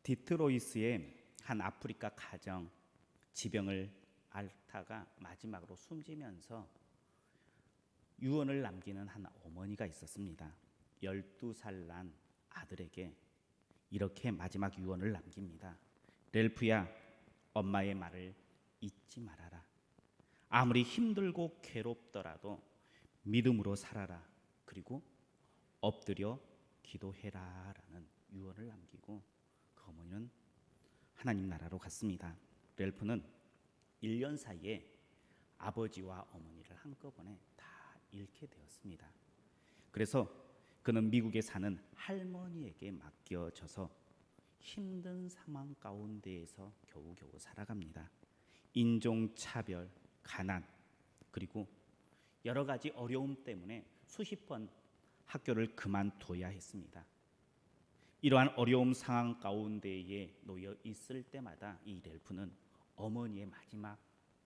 디트로이트의 한 아프리카 가정, 지병을 앓다가 마지막으로 숨지면서 유언을 남기는 한 어머니가 있었습니다. 12살 난 아들에게 이렇게 마지막 유언을 남깁니다. 렐프야, 엄마의 말을 잊지 말아라. 아무리 힘들고 괴롭더라도 믿음으로 살아라. 그리고 엎드려 기도해라 라는 유언을 남기고 그 어머니는 하나님 나라로 갔습니다. 렐프는 1년 사이에 아버지와 어머니를 한꺼번에 다 잃게 되었습니다. 그래서 그는 미국에 사는 할머니에게 맡겨져서 힘든 상황 가운데에서 겨우겨우 살아갑니다. 인종차별, 가난, 그리고 여러 가지 어려움 때문에 수십 번 학교를 그만둬야 했습니다. 이러한 어려움 상황 가운데에 놓여 있을 때마다 이 렐프는 어머니의 마지막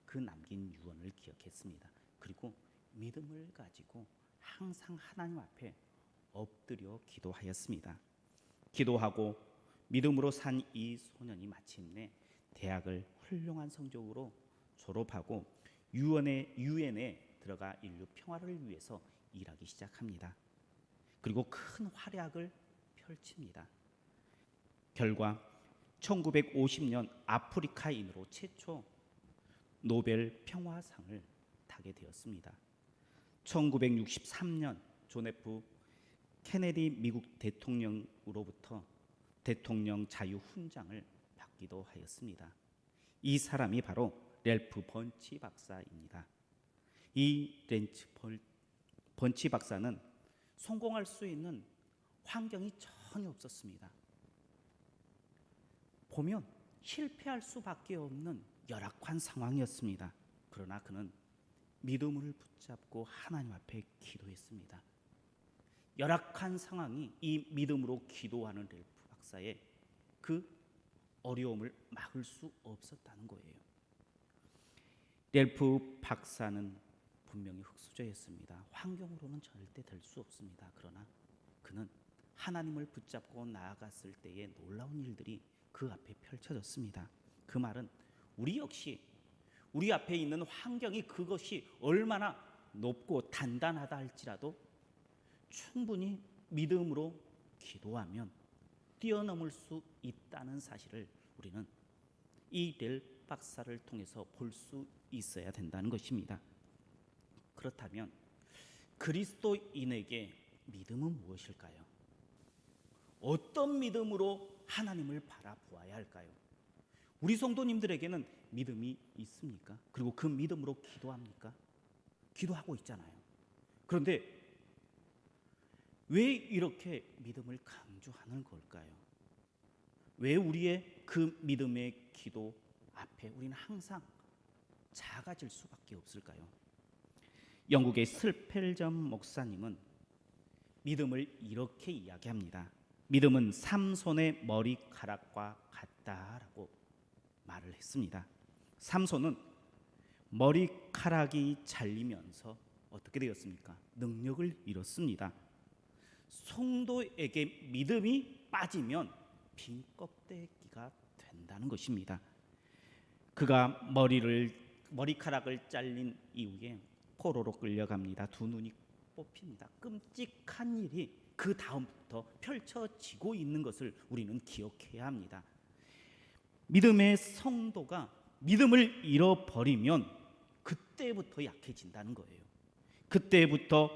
그 남긴 유언을 기억했습니다. 그리고 믿음을 가지고 항상 하나님 앞에 엎드려 기도하였습니다. 기도하고 믿음으로 산 이 소년이 마침내 대학을 훌륭한 성적으로 졸업하고 유엔에 들어가 인류 평화를 위해서 일하기 시작합니다. 그리고 큰 활약을 펼칩니다. 결과 1950년 아프리카인으로 최초 노벨 평화상을 타게 되었습니다. 1963년 존 F 케네디 미국 대통령으로부터 대통령 자유 훈장을 받기도 하였습니다. 이 사람이 바로 렐프 번치 박사입니다. 이 번치 박사는 성공할 수 있는 환경이 전혀 없었습니다. 보면 실패할 수밖에 없는 열악한 상황이었습니다. 그러나 그는 믿음을 붙잡고 하나님 앞에 기도했습니다. 열악한 상황이 이 믿음으로 기도하는 렐프 박사의 그 어려움을 막을 수 없었다는 거예요. 렐프 박사는 분명히 흙수저였습니다. 환경으로는 절대 될 수 없습니다. 그러나 그는 하나님을 붙잡고 나아갔을 때의 놀라운 일들이 그 앞에 펼쳐졌습니다. 그 말은 우리 역시 우리 앞에 있는 환경이 그것이 얼마나 높고 단단하다 할지라도 충분히 믿음으로 기도하면 뛰어넘을 수 있다는 사실을 우리는 이 렐프 박사를 통해서 볼 수 있어야 된다는 것입니다. 그렇다면 그리스도인에게 믿음은 무엇일까요? 어떤 믿음으로 하나님을 바라보아야 할까요? 우리 성도님들에게는 믿음이 있습니까? 그리고 그 믿음으로 기도합니까? 기도하고 있잖아요. 그런데 왜 이렇게 믿음을 강조하는 걸까요? 왜 우리의 그 믿음의 기도 앞에 우리는 항상 작아질 수밖에 없을까요? 영국의 슬펠점 목사님은 믿음을 이렇게 이야기합니다. 믿음은 삼손의 머리카락과 같다라고 말을 했습니다. 삼손은 머리카락이 잘리면서 어떻게 되었습니까? 능력을 잃었습니다. 성도에게 믿음이 빠지면 빈 껍데기가 된다는 것입니다. 그가 머리카락을 잘린 이후에 포로로 끌려갑니다. 두 눈이 뽑힙니다. 끔찍한 일이 그 다음부터 펼쳐지고 있는 것을 우리는 기억해야 합니다. 믿음의 성도가 믿음을 잃어버리면 그때부터 약해진다는 거예요. 그때부터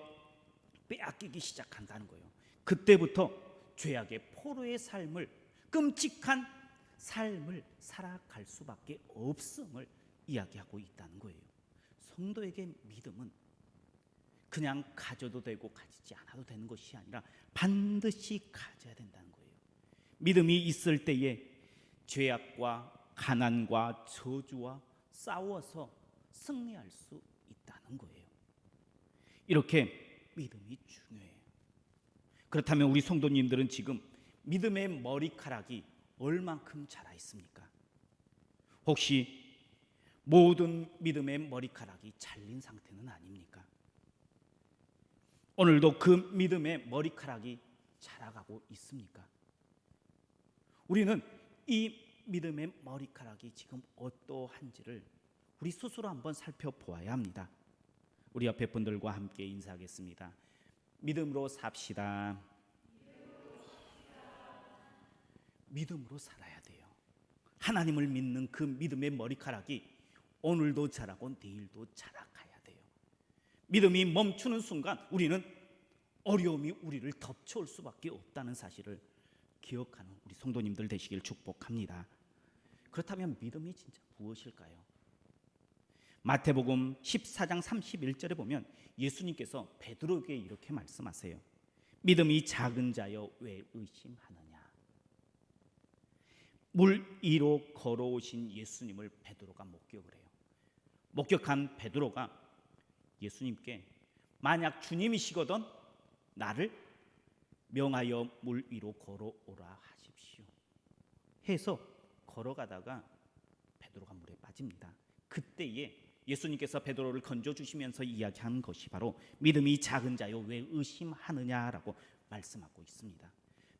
빼앗기기 시작한다는 거예요. 그때부터 죄악의 포로의 삶을, 끔찍한 삶을 살아갈 수밖에 없음을 이야기하고 있다는 거예요. 성도에게 믿음은 그냥 가져도 되고 가지지 않아도 되는 것이 아니라 반드시 가져야 된다는 거예요. 믿음이 있을 때에 죄악과 가난과 저주와 싸워서 승리할 수 있다는 거예요. 이렇게 믿음이 중요해요. 그렇다면 우리 성도님들은 지금 믿음의 머리카락이 얼만큼 자라 있습니까? 혹시 모든 믿음의 머리카락이 잘린 상태는 아닙니까? 오늘도 그 믿음의 머리카락이 자라가고 있습니까? 우리는 이 믿음의 머리카락이 지금 어떠한지를 우리 스스로 한번 살펴보아야 합니다. 우리 옆에 분들과 함께 인사하겠습니다. 믿음으로 삽시다. 믿음으로 살아야 돼요. 하나님을 믿는 그 믿음의 머리카락이 오늘도 자라고 내일도 자라가야 돼요. 믿음이 멈추는 순간 우리는 어려움이 우리를 덮쳐올 수밖에 없다는 사실을 기억하는 우리 성도님들 되시길 축복합니다. 그렇다면 믿음이 진짜 무엇일까요? 마태복음 14장 31절에 보면 예수님께서 베드로에게 이렇게 말씀하세요. 믿음이 작은 자여 왜 의심하느냐. 물 위로 걸어오신 예수님을 베드로가 목격을 해요. 목격한 베드로가 예수님께 만약 주님이시거든 나를 명하여 물 위로 걸어오라 하십시오 해서 걸어가다가 베드로가 물에 빠집니다. 그때에 예수님께서 베드로를 건져주시면서 이야기한 것이 바로 믿음이 작은 자여 왜 의심하느냐라고 말씀하고 있습니다.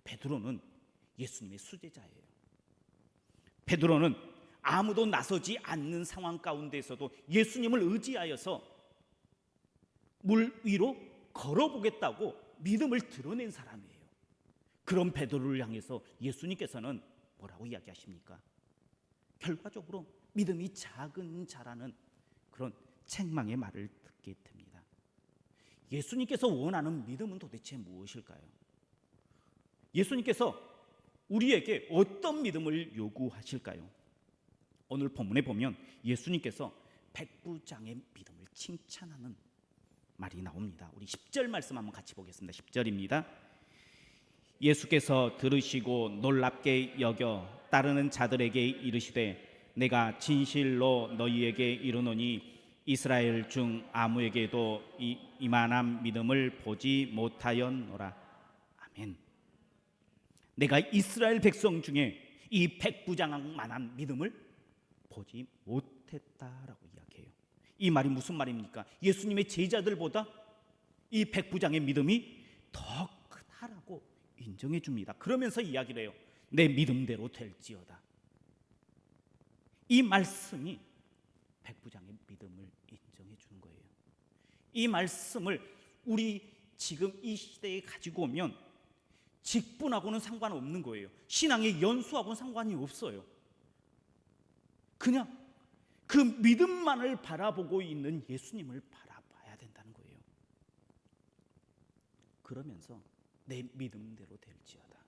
베드로는 예수님의 수제자예요. 베드로는 아무도 나서지 않는 상황 가운데서도 예수님을 의지하여서 물 위로 걸어보겠다고 믿음을 드러낸 사람이에요. 그런 베드로를 향해서 예수님께서는 뭐라고 이야기하십니까? 결과적으로 믿음이 작은 자라는 그런 책망의 말을 듣게 됩니다. 예수님께서 원하는 믿음은 도대체 무엇일까요? 예수님께서 우리에게 어떤 믿음을 요구하실까요? 오늘 본문에 보면 예수님께서 백부장의 믿음을 칭찬하는 말이 나옵니다. 우리 10절 말씀 한번 같이 보겠습니다. 10절입니다. 예수께서 들으시고 놀랍게 여겨 따르는 자들에게 이르시되 내가 진실로 너희에게 이르노니 이스라엘 중 아무에게도 이만한 믿음을 보지 못하였노라. 아멘. 내가 이스라엘 백성 중에 이 백부장만한 믿음을 보지 못했다라고 이야기해요. 이 말이 무슨 말입니까? 예수님의 제자들보다 이 백부장의 믿음이 더 크다라고 인정해 줍니다. 그러면서 이야기를 해요. 내 믿음대로 될지어다. 이 말씀이 백부장의 믿음을 인정해 주는 거예요. 이 말씀을 우리 지금 이 시대에 가지고 오면 직분하고는 상관없는 거예요. 신앙의 연수하고는 상관이 없어요. 그냥 그 믿음만을 바라보고 있는 예수님을 바라봐야 된다는 거예요. 그러면서 내 믿음대로 될지어다.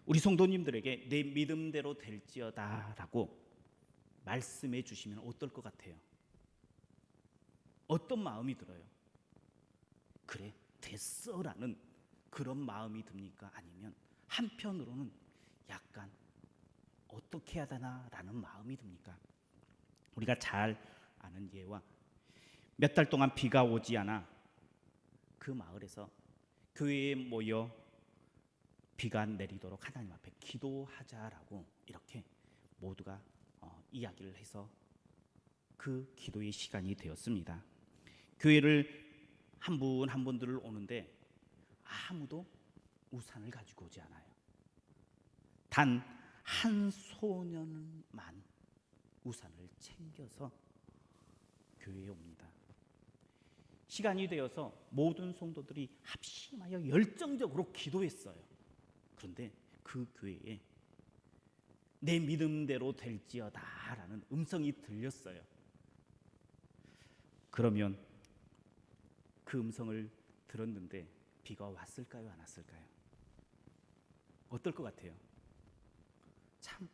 우리 성도님들에게 내 믿음대로 될지어다라고 말씀해 주시면 어떨 것 같아요? 어떤 마음이 들어요? 그래 됐어라는 그런 마음이 듭니까? 아니면 한편으로는 약간 어떻게 해야 되나라는 마음이 듭니까? 우리가 잘 아는 예와 몇 달 동안 비가 오지 않아 그 마을에서 교회에 모여 비가 내리도록 하나님 앞에 기도하자라고 이렇게 모두가 이야기를 해서 그 기도의 시간이 되었습니다. 교회를 한 분 한 분들을 오는데 아무도 우산을 가지고 오지 않아요. 단 한 소년만 우산을 챙겨서 교회에 옵니다. 시간이 되어서 모든 성도들이 합심하여 열정적으로 기도했어요. 그런데 그 교회에 내 믿음대로 될지어다라는 음성이 들렸어요. 그러면 그 음성을 들었는데 비가 왔을까요? 안 왔을까요? 어떨 것 같아요? 참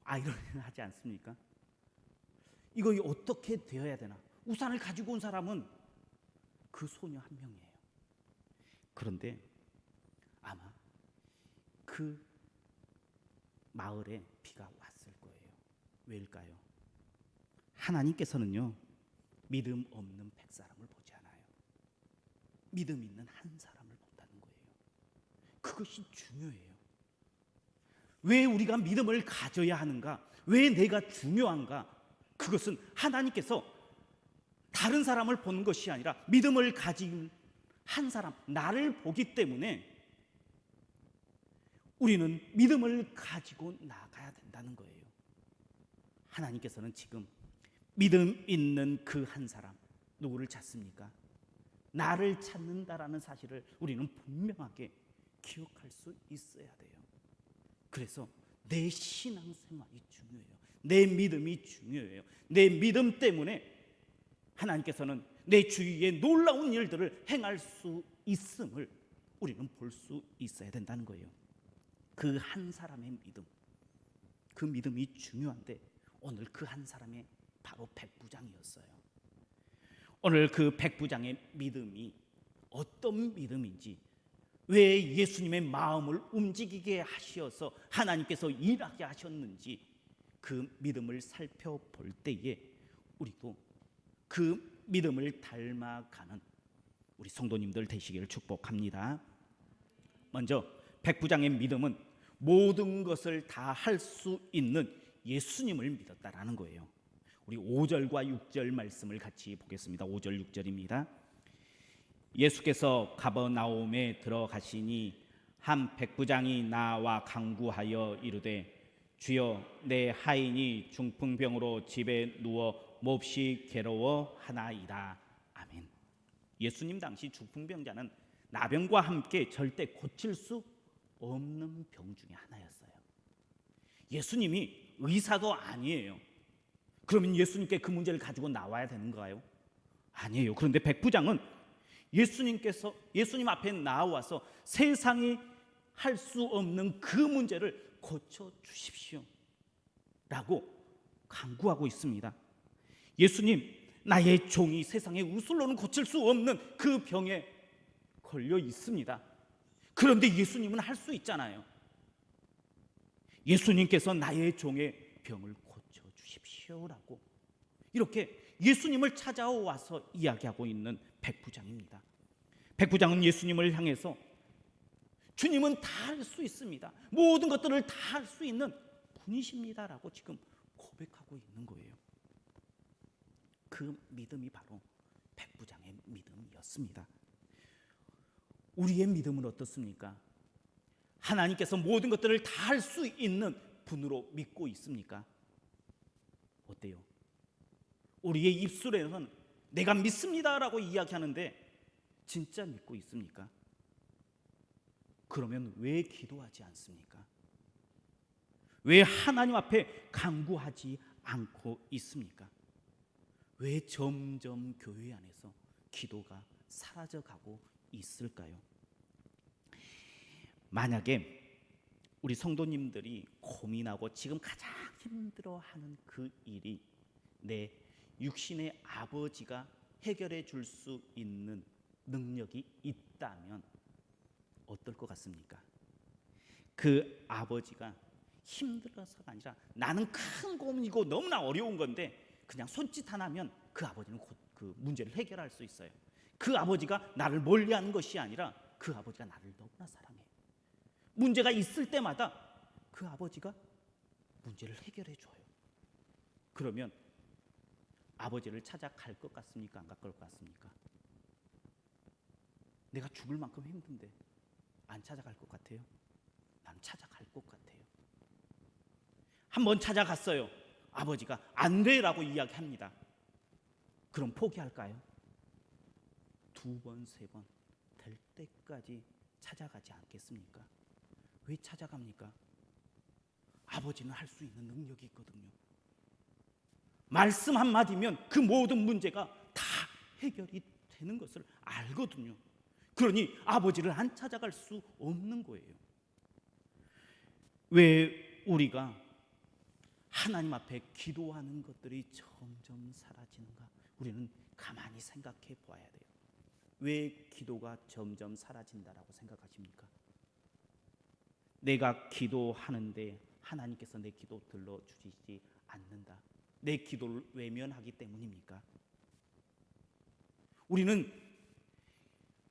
아이러니하지 않습니까? 이거 어떻게 되어야 되나? 우산을 가지고 온 사람은 그 소녀 한 명이에요. 그런데 아마 그 마을에 비가 왔을 거예요. 왜일까요? 하나님께서는요 믿음 없는 100사람을 보지 않아요. 믿음 있는 한 사람을 본다는 거예요. 그것이 중요해요. 왜 우리가 믿음을 가져야 하는가? 왜 내가 중요한가? 그것은 하나님께서 다른 사람을 보는 것이 아니라 믿음을 가진 한 사람, 나를 보기 때문에 우리는 믿음을 가지고 나가야 된다는 거예요. 하나님께서는 지금 믿음 있는 그 한 사람 누구를 찾습니까? 나를 찾는다라는 사실을 우리는 분명하게 기억할 수 있어야 돼요. 그래서 내 신앙생활이 중요해요. 내 믿음이 중요해요. 내 믿음 때문에 하나님께서는 내 주위에 놀라운 일들을 행할 수 있음을 우리는 볼 수 있어야 된다는 거예요. 그 한 사람의 믿음, 그 믿음이 중요한데 오늘 그 한 사람의 바로 백부장이었어요. 오늘 그 백부장의 믿음이 어떤 믿음인지, 왜 예수님의 마음을 움직이게 하셔서 하나님께서 일하게 하셨는지 그 믿음을 살펴볼 때에 우리도 그 믿음을 닮아가는 우리 성도님들 되시기를 축복합니다. 먼저 백부장의 믿음은 모든 것을 다 할 수 있는 예수님을 믿었다라는 거예요. 우리 5절과 6절 말씀을 같이 보겠습니다. 5절 6절입니다. 예수께서 가버나움에 들어가시니 한 백부장이 나와 간구하여 이르되 주여 내 하인이 중풍병으로 집에 누워 몹시 괴로워하나이다. 아멘. 예수님 당시 중풍병자는 나병과 함께 절대 고칠 수 없는 병 중에 하나였어요. 예수님이 의사도 아니에요. 그러면 예수님께 그 문제를 가지고 나와야 되는가요? 아니에요. 그런데 백부장은 예수님 앞에 나와서 세상이 할 수 없는 그 문제를 고쳐 주십시오 라고 간구하고 있습니다. 예수님, 나의 종이 세상의 의술로는 고칠 수 없는 그 병에 걸려 있습니다. 그런데 예수님은 할 수 있잖아요. 예수님께서 나의 종의 병을 고쳐 주십시오라고 이렇게 예수님을 찾아와서 이야기하고 있는 백부장입니다. 백부장은 예수님을 향해서 주님은 다 할 수 있습니다. 모든 것들을 다 할 수 있는 분이십니다라고 지금 고백하고 있는 거예요. 그 믿음이 바로 백부장의 믿음이었습니다. 우리의 믿음은 어떻습니까? 하나님께서 모든 것들을 다 할 수 있는 분으로 믿고 있습니까? 어때요? 우리의 입술에는 내가 믿습니다라고 이야기하는데 진짜 믿고 있습니까? 그러면 왜 기도하지 않습니까? 왜 하나님 앞에 간구하지 않고 있습니까? 왜 점점 교회 안에서 기도가 사라져가고 있을까요? 만약에 우리 성도님들이 고민하고 지금 가장 힘들어하는 그 일이 내 육신의 아버지가 해결해 줄 수 있는 능력이 있다면 어떨 것 같습니까? 그 아버지가 힘들어서가 아니라 나는 큰 고민이고 너무나 어려운 건데 그냥 손짓 하나면 그 아버지는 곧 그 문제를 해결할 수 있어요. 그 아버지가 나를 멀리하는 것이 아니라 그 아버지가 나를 너무나 사랑해요. 문제가 있을 때마다 그 아버지가 문제를 해결해 줘요. 그러면 아버지를 찾아갈 것 같습니까? 안 갈 것 같습니까? 내가 죽을 만큼 힘든데 안 찾아갈 것 같아요? 난 찾아갈 것 같아요. 한번 찾아갔어요. 아버지가 안 돼라고 이야기합니다. 그럼 포기할까요? 두 번, 세 번 될 때까지 찾아가지 않겠습니까? 왜 찾아갑니까? 아버지는 할 수 있는 능력이 있거든요. 말씀 한마디면 그 모든 문제가 다 해결이 되는 것을 알거든요. 그러니 아버지를 안 찾아갈 수 없는 거예요. 왜 우리가 하나님 앞에 기도하는 것들이 점점 사라지는가? 우리는 가만히 생각해 보아야 돼요. 왜 기도가 점점 사라진다라고 생각하십니까? 내가 기도하는데 하나님께서 내 기도 들어주시지 않는다. 내 기도를 외면하기 때문입니까? 우리는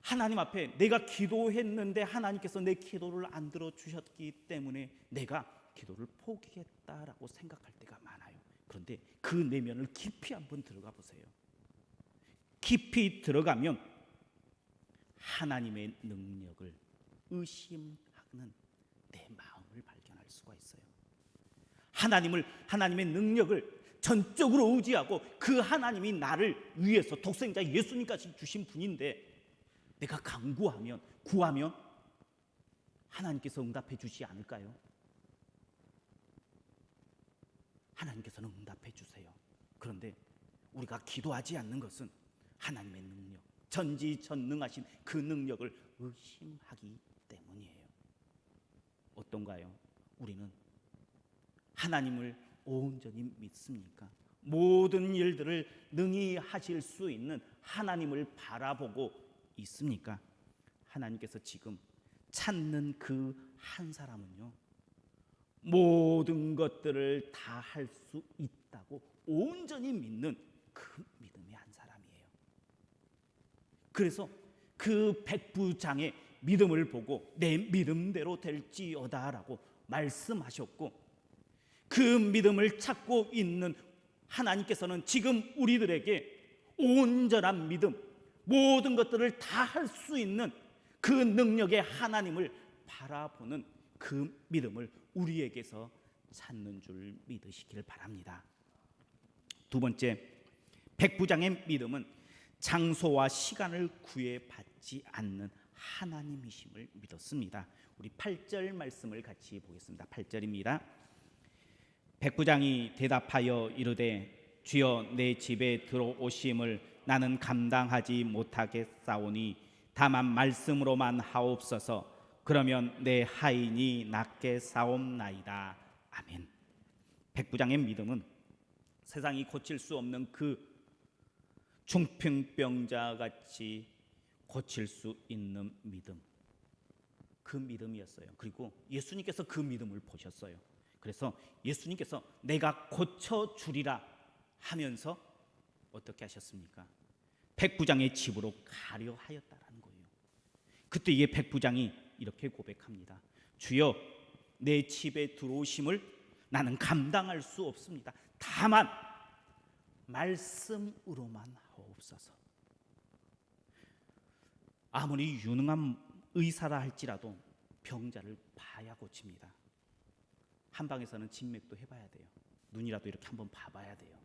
하나님 앞에 내가 기도했는데 하나님께서 내 기도를 안 들어주셨기 때문에 내가 기도를 포기했다라고 생각할 때가 많아요. 그런데 그 내면을 깊이 한번 들어가 보세요. 깊이 들어가면 하나님의 능력을 의심하는 내 마음을 발견할 수가 있어요. 하나님의 능력을 전적으로 의지하고 그 하나님이 나를 위해서 독생자 예수님까지 주신 분인데 내가 간구하면, 구하면 하나님께서 응답해 주지 않을까요? 하나님께서는 응답해 주세요. 그런데 우리가 기도하지 않는 것은 하나님의 능력, 전지전능하신 그 능력을 의심하기 때문이에요. 어떤가요? 우리는 하나님을 온전히 믿습니까? 모든 일들을 능히 하실 수 있는 하나님을 바라보고 있습니까? 하나님께서 지금 찾는 그 한 사람은요, 모든 것들을 다 할 수 있다고 온전히 믿는 그 믿음의 한 사람이에요. 그래서 그 백부장의 믿음을 보고 내 믿음대로 될지어다라고 말씀하셨고, 그 믿음을 찾고 있는 하나님께서는 지금 우리들에게 온전한 믿음, 모든 것들을 다 할 수 있는 그 능력의 하나님을 바라보는 그 믿음을 우리에게서 찾는 줄 믿으시길 바랍니다. 두 번째, 백부장의 믿음은 장소와 시간을 구애받지 않는 하나님이심을 믿었습니다. 우리 8절 말씀을 같이 보겠습니다. 8절입니다. 백부장이 대답하여 이르되 주여 내 집에 들어오심을 나는 감당하지 못하겠사오니 다만 말씀으로만 하옵소서. 그러면 내 하인이 낫게 사옵나이다. 아멘. 백부장의 믿음은 세상이 고칠 수 없는 그 중풍병자같이 고칠 수 있는 믿음, 그 믿음이었어요. 그리고 예수님께서 그 믿음을 보셨어요. 그래서 예수님께서 내가 고쳐주리라 하면서 어떻게 하셨습니까? 백부장의 집으로 가려 하였다라는 거예요. 그때 이 백부장이 이렇게 고백합니다. 주여 내 집에 들어오심을 나는 감당할 수 없습니다. 다만 말씀으로만 하옵소서. 아무리 유능한 의사라 할지라도 병자를 봐야 고칩니다. 한방에서는 진맥도 해봐야 돼요. 눈이라도 이렇게 한번 봐봐야 돼요.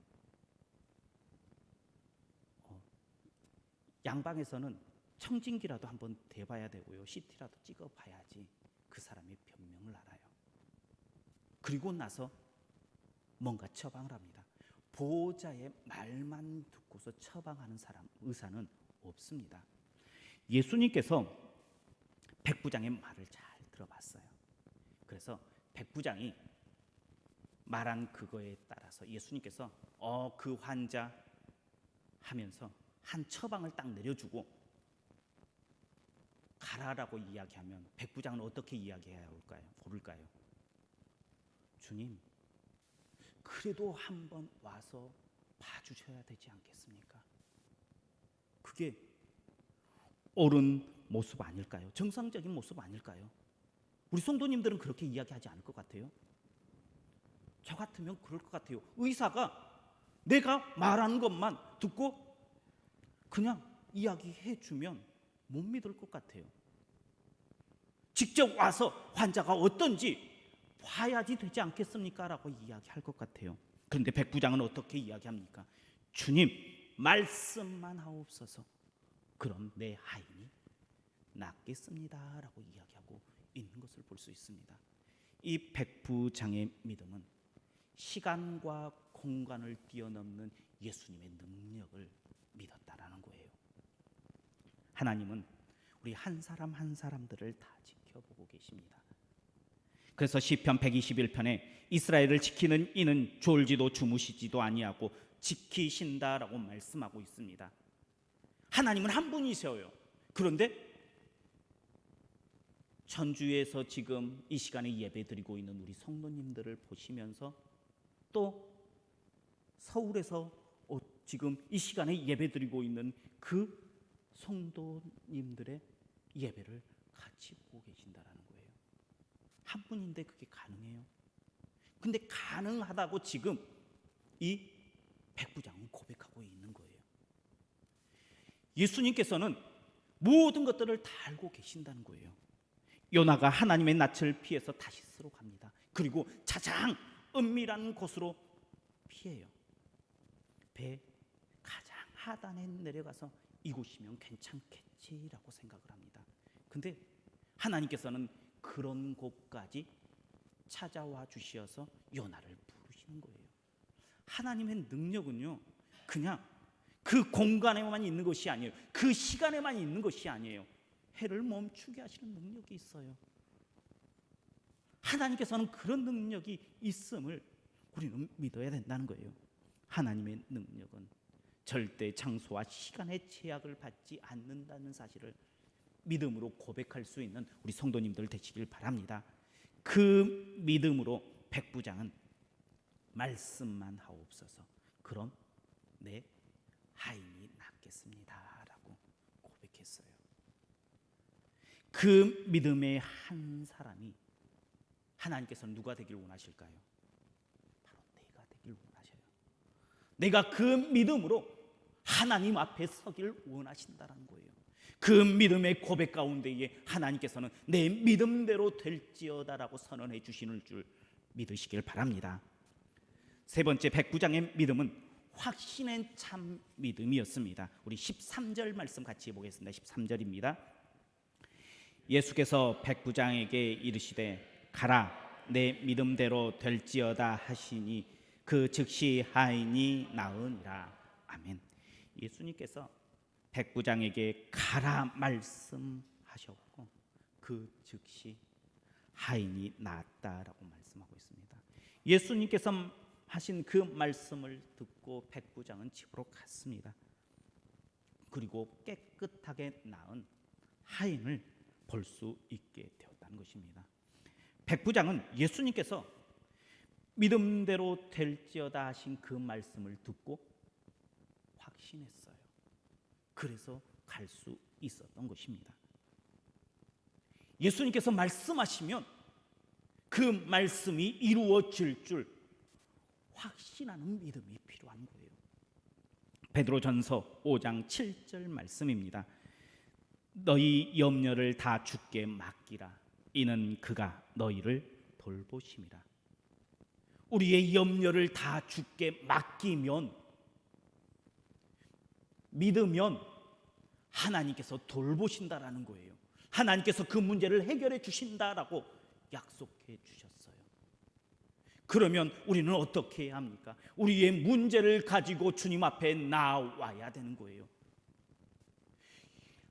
양방에서는 청진기라도 한번 대봐야 되고요. CT라도 찍어봐야지 그 사람의 변명을 알아요. 그리고 나서 뭔가 처방을 합니다. 보호자의 말만 듣고서 처방하는 사람, 의사는 없습니다. 예수님께서 백부장의 말을 잘 들어봤어요. 그래서 백부장이 말한 그거에 따라서 예수님께서 그 환자 하면서 한 처방을 딱 내려주고 가라라고 이야기하면 백부장은 어떻게 이야기해야 볼까요? 주님, 그래도 한번 와서 봐주셔야 되지 않겠습니까? 그게 옳은 모습 아닐까요? 정상적인 모습 아닐까요? 우리 성도님들은 그렇게 이야기하지 않을 것 같아요. 저 같으면 그럴 것 같아요. 의사가 내가 말하는 것만 듣고 그냥 이야기해주면 못 믿을 것 같아요. 직접 와서 환자가 어떤지 봐야지 되지 않겠습니까? 라고 이야기할 것 같아요. 그런데 백부장은 어떻게 이야기합니까? 주님, 말씀만 하옵소서. 그럼 내 하인이 낫겠습니다. 라고 이야기하고 있는 것을 볼 수 있습니다. 이 백부장의 믿음은 시간과 공간을 뛰어넘는 예수님의 능력을 믿었다라는 거예요. 하나님은 우리 한 사람 한 사람들을 다 지켜보고 계십니다. 그래서 시편 121편에 이스라엘을 지키는 이는 졸지도 주무시지도 아니하고 지키신다라고 말씀하고 있습니다. 하나님은 한 분이셔요. 그런데 전주에서 지금 이 시간에 예배드리고 있는 우리 성도님들을 보시면서 또 서울에서 지금 이 시간에 예배드리고 있는 그 성도님들의 예배를 같이 보고 계신다라는 거예요. 한 분인데 그게 가능해요? 근데 가능하다고 지금 이 백부장은 고백하고 있는 거예요. 예수님께서는 모든 것들을 다 알고 계신다는 거예요. 요나가 하나님의 낯을 피해서 다시스로 갑니다. 그리고 가장 은밀한 곳으로 피해요. 배 가장 하단에 내려가서 이곳이면 괜찮겠지라고 생각을 합니다. 근데 하나님께서는 그런 곳까지 찾아와 주셔서 요나를 부르시는 거예요. 하나님의 능력은요, 그냥 그 공간에만 있는 것이 아니에요. 그 시간에만 있는 것이 아니에요. 해를 멈추게 하시는 능력이 있어요. 하나님께서는 그런 능력이 있음을 우리는 믿어야 된다는 거예요. 하나님의 능력은 절대 장소와 시간의 제약을 받지 않는다는 사실을 믿음으로 고백할 수 있는 우리 성도님들 되시길 바랍니다. 그 믿음으로 백부장은 말씀만 하옵소서, 그럼 내 하인이 낫겠습니다 라고 고백했어요. 그 믿음의 한 사람이 하나님께서는 누가 되길 원하실까요? 바로 내가 되길 원하셔요. 내가 그 믿음으로 하나님 앞에 서길 원하신다는 거예요. 그 믿음의 고백 가운데에 하나님께서는 내 믿음대로 될지어다라고 선언해 주시는 줄 믿으시길 바랍니다. 세 번째, 백부장의 믿음은 확신의 참 믿음이었습니다. 우리 13절 말씀 같이 보겠습니다. 13절입니다. 예수께서 백부장에게 이르시되 가라, 내 믿음대로 될지어다 하시니 그 즉시 하인이 나으니라. 아멘. 예수님께서 백부장에게 가라 말씀하셨고 그 즉시 하인이 나았다라고 말씀하고 있습니다. 예수님께서 하신 그 말씀을 듣고 백부장은 집으로 갔습니다. 그리고 깨끗하게 나은 하인을 볼 수 있게 되었다는 것입니다. 백부장은 예수님께서 믿음대로 될지어다 하신 그 말씀을 듣고 확신했어요. 그래서 갈 수 있었던 것입니다. 예수님께서 말씀하시면 그 말씀이 이루어질 줄 확신하는 믿음이 필요한 거예요. 베드로전서 5장 7절 말씀입니다. 너희 염려를 다 주께 맡기라. 이는 그가 너희를 돌보심이라. 우리의 염려를 다 주께 맡기면, 믿으면 하나님께서 돌보신다라는 거예요. 하나님께서 그 문제를 해결해 주신다라고 약속해 주셨어요. 그러면 우리는 어떻게 해야 합니까? 우리의 문제를 가지고 주님 앞에 나와야 되는 거예요.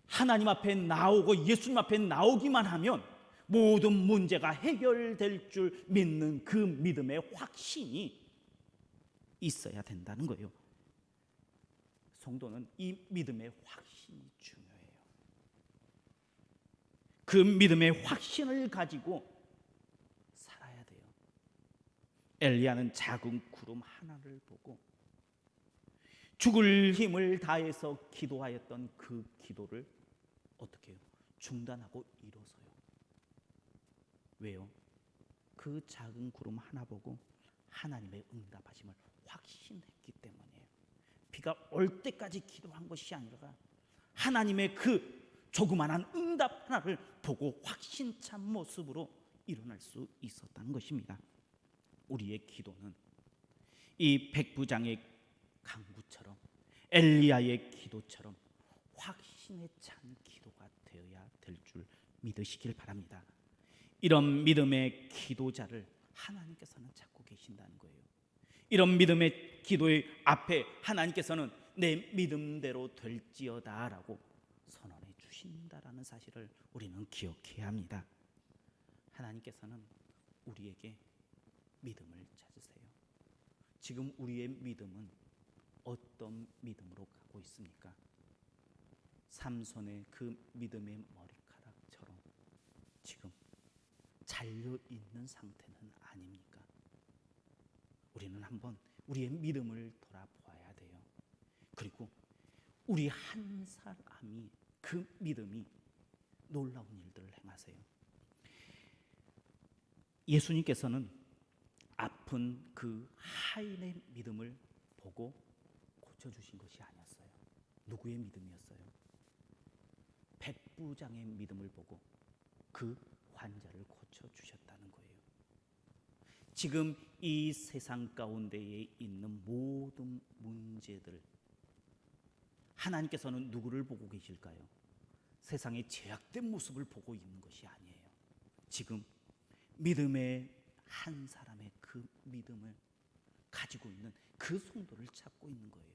하나님 앞에 나오고 예수님 앞에 나오기만 하면 모든 문제가 해결될 줄 믿는 그 믿음의 확신이 있어야 된다는 거예요. 성도는 이 믿음의 확신이 중요해요. 그 믿음의 확신을 가지고 살아야 돼요. 엘리야는 작은 구름 하나를 보고 죽을 힘을 다해서 기도하였던 그 기도를 어떻게 해요? 중단하고 일어서요. 왜요? 그 작은 구름 하나 보고 하나님의 응답하심을 확신했기 때문이에요. 비가 올 때까지 기도한 것이 아니라 하나님의 그 조그만한 응답 하나를 보고 확신찬 모습으로 일어날 수 있었다는 것입니다. 우리의 기도는 이 백부장의 간구처럼 엘리야의 기도처럼 확신에 찬 기도가 되어야 될 줄 믿으시길 바랍니다. 이런 믿음의 기도자를 하나님께서는 찾고 계신다는 거예요. 이런 믿음의 기도의 앞에 하나님께서는 내 믿음대로 될지어다라고 선언해 주신다라는 사실을 우리는 기억해야 합니다. 하나님께서는 우리에게 믿음을 찾으세요. 지금 우리의 믿음은 어떤 믿음으로 가고 있습니까? 삼손의 그 믿음의 머리카락처럼 지금 잘려있는 상태는 아닙니까? 우리는 한번 우리의 믿음을 돌아보아야 돼요. 그리고 우리 한 사람이 그 믿음이 놀라운 일들을 행하세요. 예수님께서는 아픈 그 하인의 믿음을 보고 고쳐주신 것이 아니었어요. 누구의 믿음이었어요? 백부장의 믿음을 보고 그 환자를 고쳐 주셨다는 거예요. 지금 이 세상 가운데에 있는 모든 문제들, 하나님께서는 누구를 보고 계실까요? 세상의 제약된 모습을 보고 있는 것이 아니에요. 지금 믿음의 한 사람의 그 믿음을 가지고 있는 그 성도를 찾고 있는 거예요.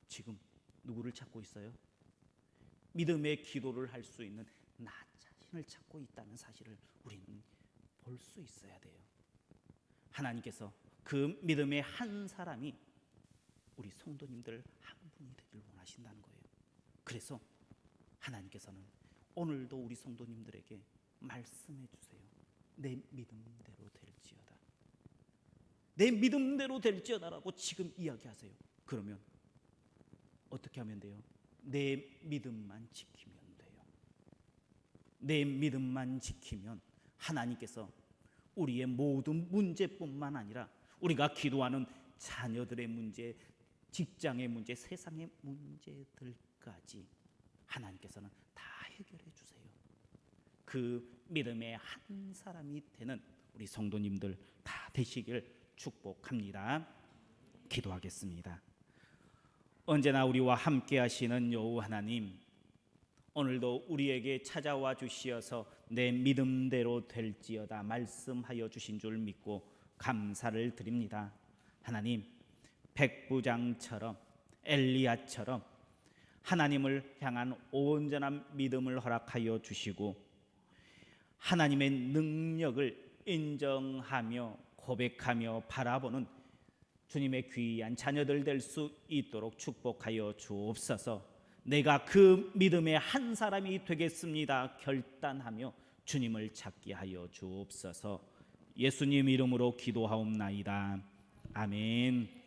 지금 누구를 찾고 있어요? 믿음의 기도를 할 수 있는 나 자신을 찾고 있다는 사실을 우리는 볼 수 있어야 돼요. 하나님께서 그 믿음의 한 사람이 우리 성도님들 한 분이 되길 원하신다는 거예요. 그래서 하나님께서는 오늘도 우리 성도님들에게 말씀해 주세요. 내 믿음대로 될지어다. 내 믿음대로 될지어다라고 지금 이야기하세요. 그러면 어떻게 하면 돼요? 내 믿음만 지키면 돼요. 내 믿음만 지키면 하나님께서 우리의 모든 문제뿐만 아니라 우리가 기도하는 자녀들의 문제, 직장의 문제, 세상의 문제들까지 하나님께서는 다 해결해 주세요. 그 믿음의 한 사람이 되는 우리 성도님들 다 되시길 축복합니다. 기도하겠습니다. 언제나 우리와 함께 하시는 여호와 하나님, 오늘도 우리에게 찾아와 주시어서 내 믿음대로 될지어다 말씀하여 주신 줄 믿고 감사를 드립니다. 하나님, 백부장처럼 엘리야처럼 하나님을 향한 온전한 믿음을 허락하여 주시고 하나님의 능력을 인정하며 고백하며 바라보는 주님의 귀한 자녀들 될 수 있도록 축복하여 주옵소서. 내가 그 믿음의 한 사람이 되겠습니다 결단하며 주님을 찾게 하여 주옵소서. 예수님 이름으로 기도하옵나이다. 아멘.